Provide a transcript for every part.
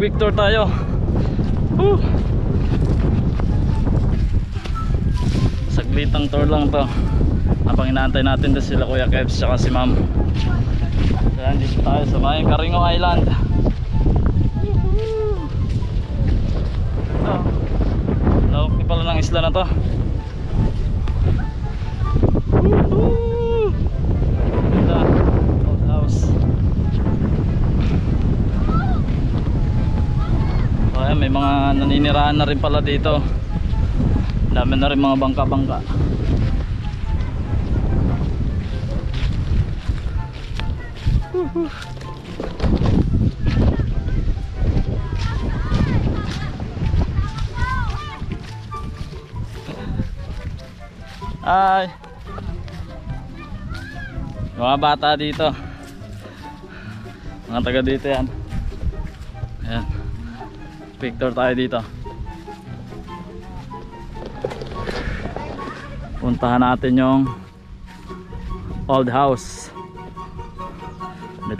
quick tour tayo. Saglitang tour lang to habang inaantay natin doon sila Kuya Kevs tsaka si Ma'am. Kaya dito tayo sa may Caringo Island. Ito, lawak din pala ng isla na to. Ito, old house. Kaya may mga naninirahan na rin pala dito. Dami na rin mga bangka-bangka. Ay, mga bata dito, mga taga dito yan. Ayan, picture tayo dito. Puntahan natin yung old house.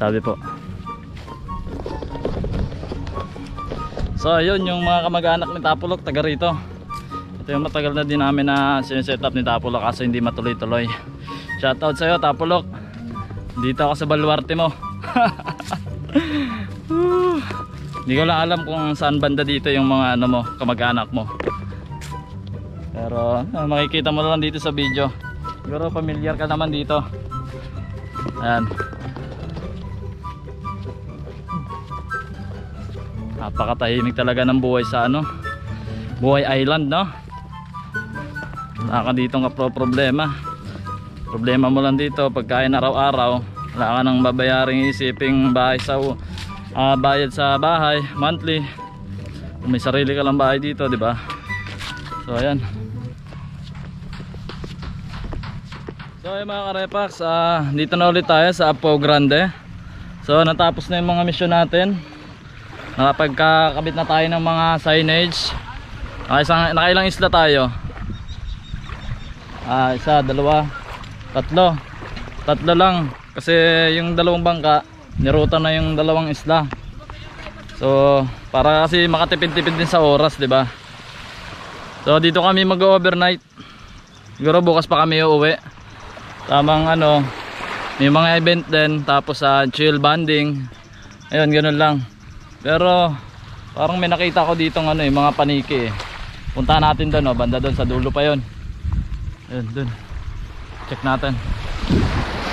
Tabi po. So ayun yung mga kamag-anak ni Tapulok, taga rito. Ito yung matagal na din namin na sineset up ni Tapulok kaso hindi matuloy-tuloy. Shoutout sa iyo Tapulok. Dito ako sa baluarte mo. Hindi ko lang alam kung saan banda dito yung mga ano mo, kamag-anak mo. Pero makikita mo lang dito sa video. Siguro familiar ka naman dito. Ayan. Napakatahimik talaga ng buhay sa ano, buhay island, no? Wala ka dito nga problema. Problema mo lang dito pagkain araw-araw. Wala ka nang babayaring isiping bahay sa bayad sa bahay monthly. Kung may sarili ka lang bahay dito, di ba? So ayan. So ayan mga karepax, dito na ulit tayo sa Apo Grande. So natapos na yung mga mission natin. Nakapagkakabit na tayo ng mga signage. Nakailang isla tayo? Isa, dalawa, tatlo. Tatlo lang. Kasi yung dalawang bangka niruta na yung dalawang isla. So para kasi makatipid-tipid din sa oras, diba? So dito kami mag-overnight. Siguro bukas pa kami uuwi. Tamang ano, may mga event din. Tapos chill banding. Ayun, ganun lang. Pero parang may nakita ko dito ng ano, mga paniki eh. Puntahan natin doon, banda doon sa dulo pa yon. Ayun, doon. Check natin.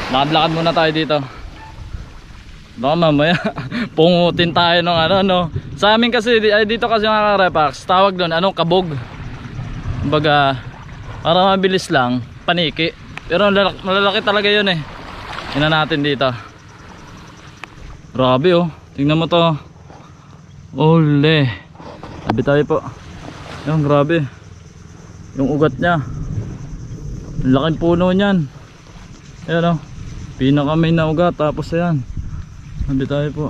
Lakad-lakad muna tayo dito. Baka mamaya pungutin tayo ng ano, no. Sa amin kasi dito kasi mga Repax, tawag doon kabog. Kumbaga para mabilis lang, paniki. Pero malalaki talaga yun eh. Tingnan natin dito. Grabe oh. Tingnan mo to. Ole. Tabi tayo po. Yung grabe. Yung ugat niya. Ang laking puno niyan. Ayan o. Pinakamay na ugat. Tapos ayan. Tabi tayo po.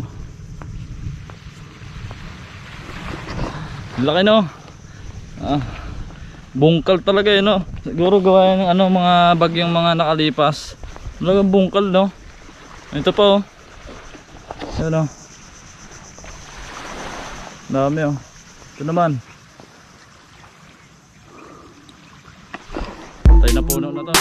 Ang laki no. Bungkal talaga eh no. Siguro gawa ng mga bagyong mga nakalipas. Talagang bungkal no. Ito pa oh. Ayan o. Dami oh. Ito naman. Patay na puno na to.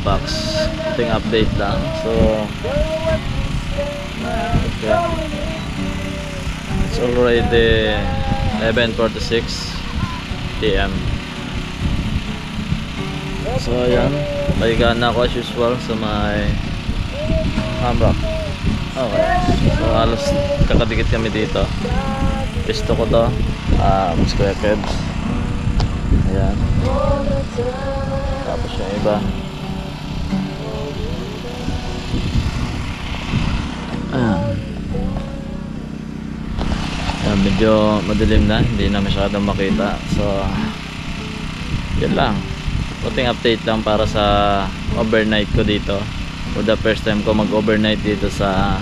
Repax. Ating update lang. So okay. It's already 11:46 PM. So ayan, pahigaan na ako as usual sa may Hamrock. Okay, so halos kakadikit kami dito. Pisto ko to, square pebs. Ayan. Tapos yung iba. Ayan. Ayan, medyo madilim na, hindi na masyadong makita. So yan lang. Kunting update lang para sa overnight ko dito. For the first time ko mag-overnight dito sa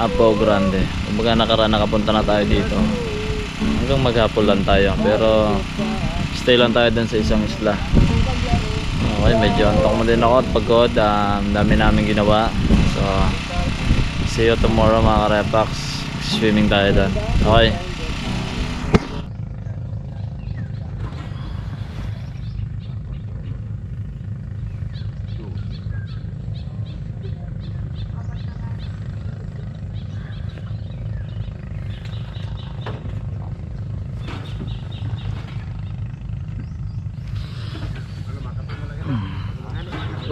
Apo Grande. Kumbaga nakapunta na tayo dito. Hanggang maghapon lang tayo. Pero stay lang tayo dun sa isang isla. Okay, medyo antok mo din ako at pagod. Dami namin ginawa. So see you tomorrow mga Repax. Swimming tayo dun. Okay.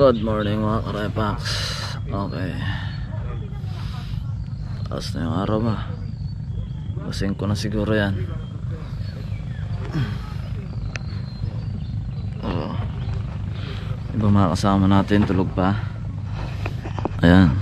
Good morning mga Repax. Okay, taas na yung araw ba? Basing ko na siguro yan. Iba mga kasama natin tulog pa. Ayan.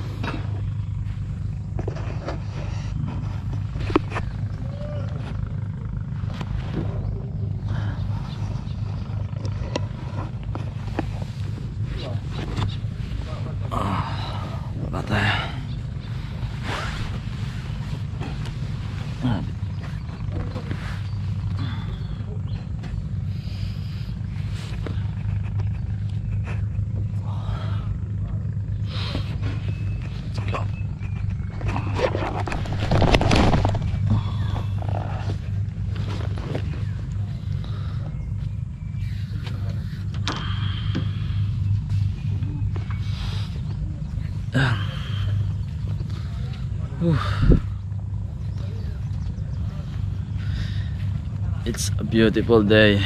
It's a beautiful day.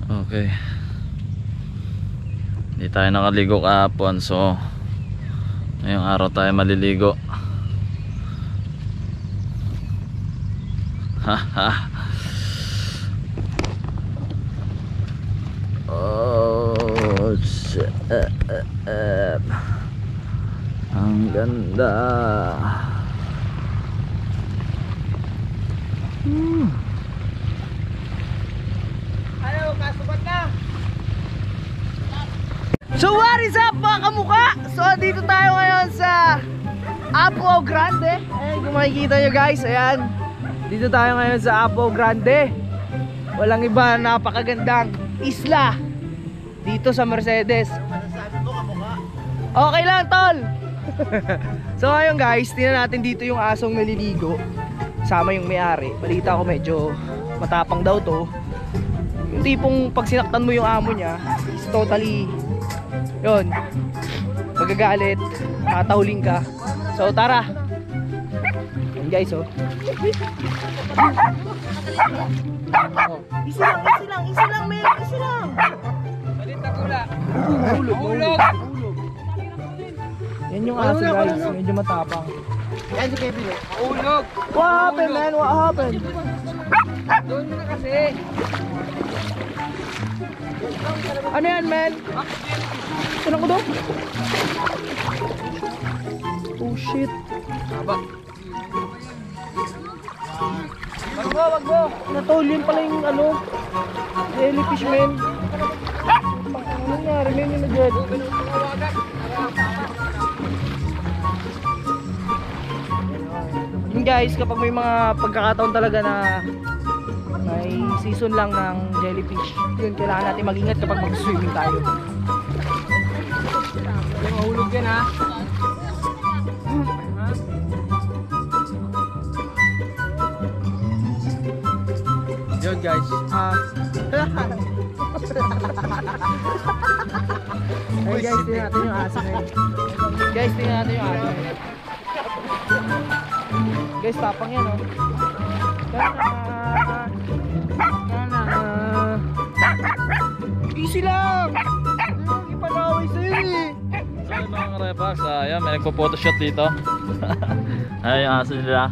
Okay, hindi tayo nakaligo kahapon, so ngayong araw tayo maliligo. Oh, ang ganda. Ayaw, kasubat na. So what is up mga kamukha? So dito tayo ngayon sa Apo Grande. Ayan, kung makikita nyo guys, ayan. Dito tayo ngayon sa Apo Grande. Walang iba, napakagandang isla dito sa Mercedes. Okay lang tol. So ngayon guys, tingnan natin dito yung asong naliligo. Sama yung may-ari. Balita ko medyo matapang daw to. Yung tipong pag sinaktan mo yung amo niya, is totally yun, magagalit, matahuling ka. So tara. Yan guys, oh. Isa lang, men. Isa lang. Balit na tula. Hulog. Yan yung aso guys, medyo matapang. Yan si Kevin, eh. Hulog. What happened, man? What happened? Doon mo na kasi. Ano yan, man? Saan ako doon? Oh shit. Wag mo. Natulin pala yung ano, jellyfish, man. Ano nangyari, man, yung na-jet? Yun guys, kapag may mga pagkakataon talaga na may season lang ng jellyfish, yun, kailangan natin mag-ingat kapag mag-swimming tayo. Mahulog yan, ha? Yun guys, Ay guys, tingnan natin yung aso ngayon. Guys, tingnan natin yung aso ngayon. Guys, tapang yan oh. Easy lang! Ipanaway sa'yo eh. So yung mga karepax, ayan, may nagpo-photoshoot dito. Ay, yung aso nila.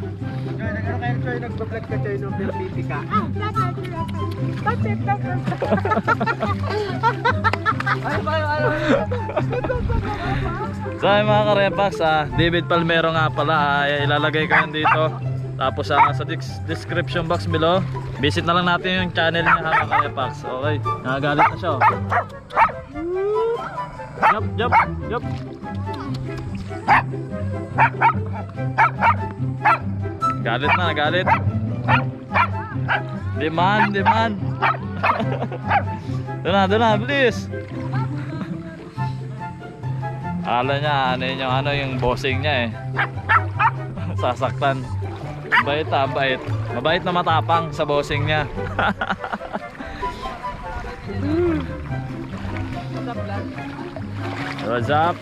Ano kayo Choy, nagpa-vlog ka Choy nung pinipiti ka? So yung mga karepax, David Palmero nga pala, ilalagay ko yan dito. Tapos sa description box below, visit na lang natin yung channel niya mga karepax. Okay, nakagalit na siya oh. Yup, yup, yup. Galit na, galit. Demand, demand. Doon na, please. Akala niya, ano yung bossing niya eh. Sasaktan. Bait bait. Mabait na matapang sa bossing niya. What's up?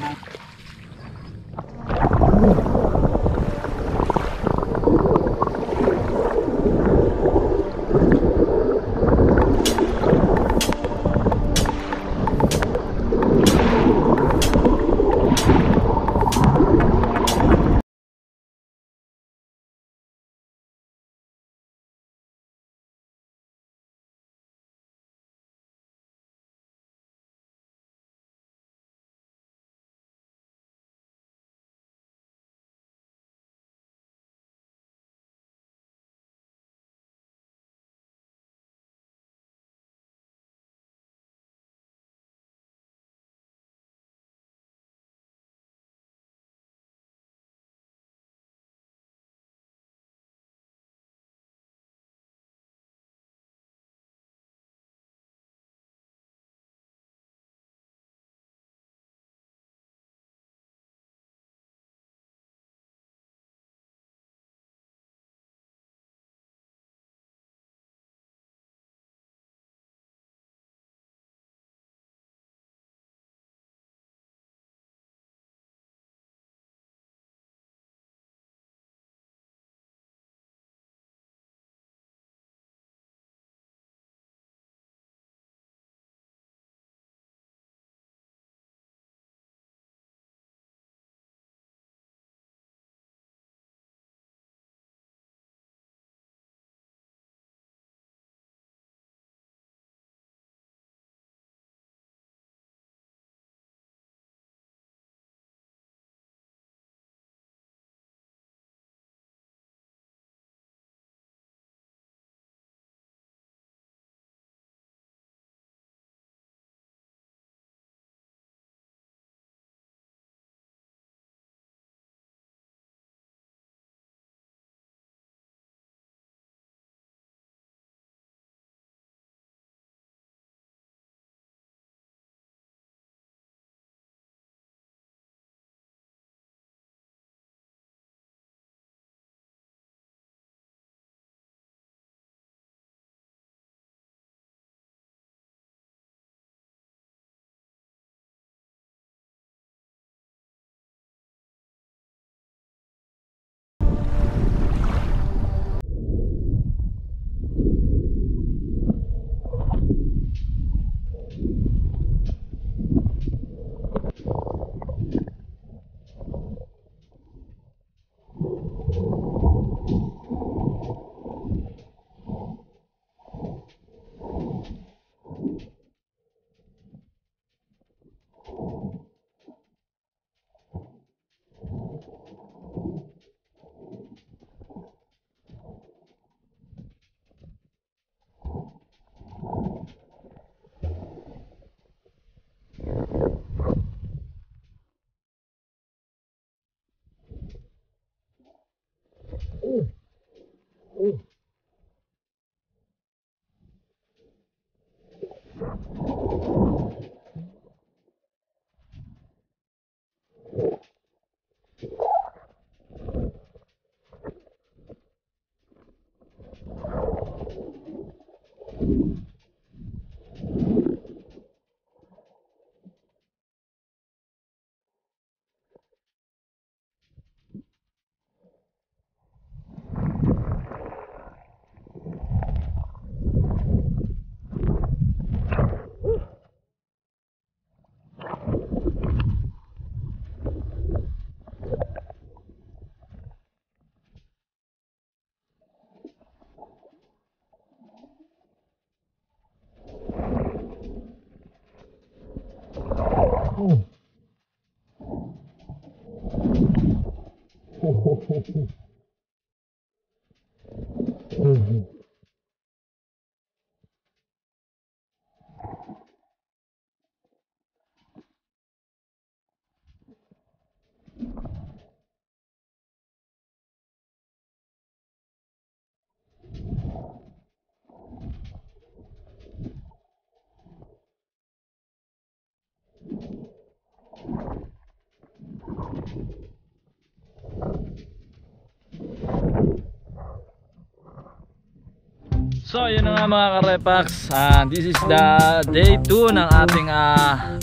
So yun na nga mga karepax, this is the day 2 ng ating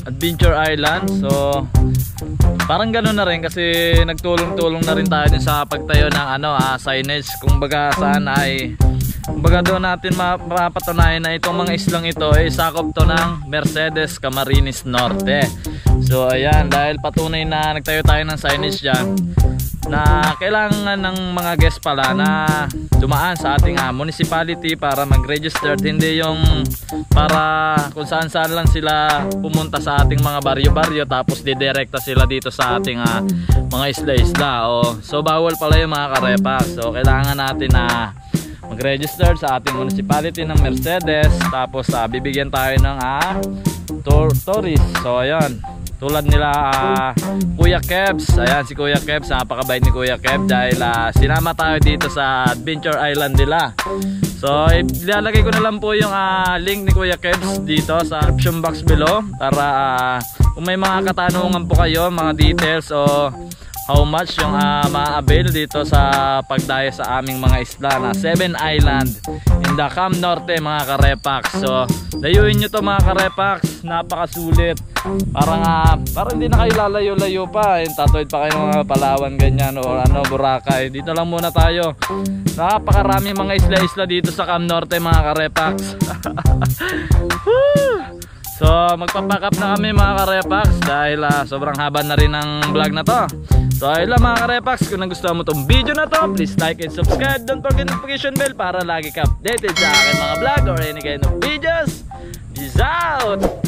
Adventure Island. So parang gano'n na rin kasi nagtulong-tulong na rin tayo din sa pagtayo ng signage. Kumbaga saan ay doon natin mapapatunayan na itong mga islang ito ay sakop to ng Mercedes Camarines Norte. So ayan, dahil patunay na nagtayo tayo ng signage dyan na kailangan ng mga guest pala na dumaan sa ating municipality para mag-register, hindi yung para kung saan saan lang sila pumunta sa ating mga baryo-baryo tapos didirekta sila dito sa ating mga isla-isla. So bawal pala yung mga karepa. So kailangan natin na mag-register sa ating municipality ng Mercedes, tapos bibigyan tayo ng tourist. So ayan, tulad nila Kuya Kebs. Ayan si Kuya Kebs, napakabait ni Kuya Kebs dahil sinama tayo dito sa Adventure Island nila. So ilalagay ko na lang po yung link ni Kuya Kebs dito sa description box below para kung may mga katanungan po kayo, mga details o how much yung ma-avail dito sa pagdayo sa aming mga isla na 7 Island in the Cam Norte mga karepax. So layuin nyo to mga karepax, napakasulit. Parang hindi na kayo lalayo-layo pa, tatuwid pa kayo mga Palawan ganyan o Boracay. Dito lang muna tayo. Napakarami mga isla-isla dito sa Cam Norte mga karepax. So magpapack up na kami mga karepax dahil sobrang haba na rin ng vlog na to. So ayun lang mga karepax, kung nagustuhan mo tong video na to, please like and subscribe. Don't forget notification bell para lagi ka updated sa aking mga vlog or any kind of videos. Peace out!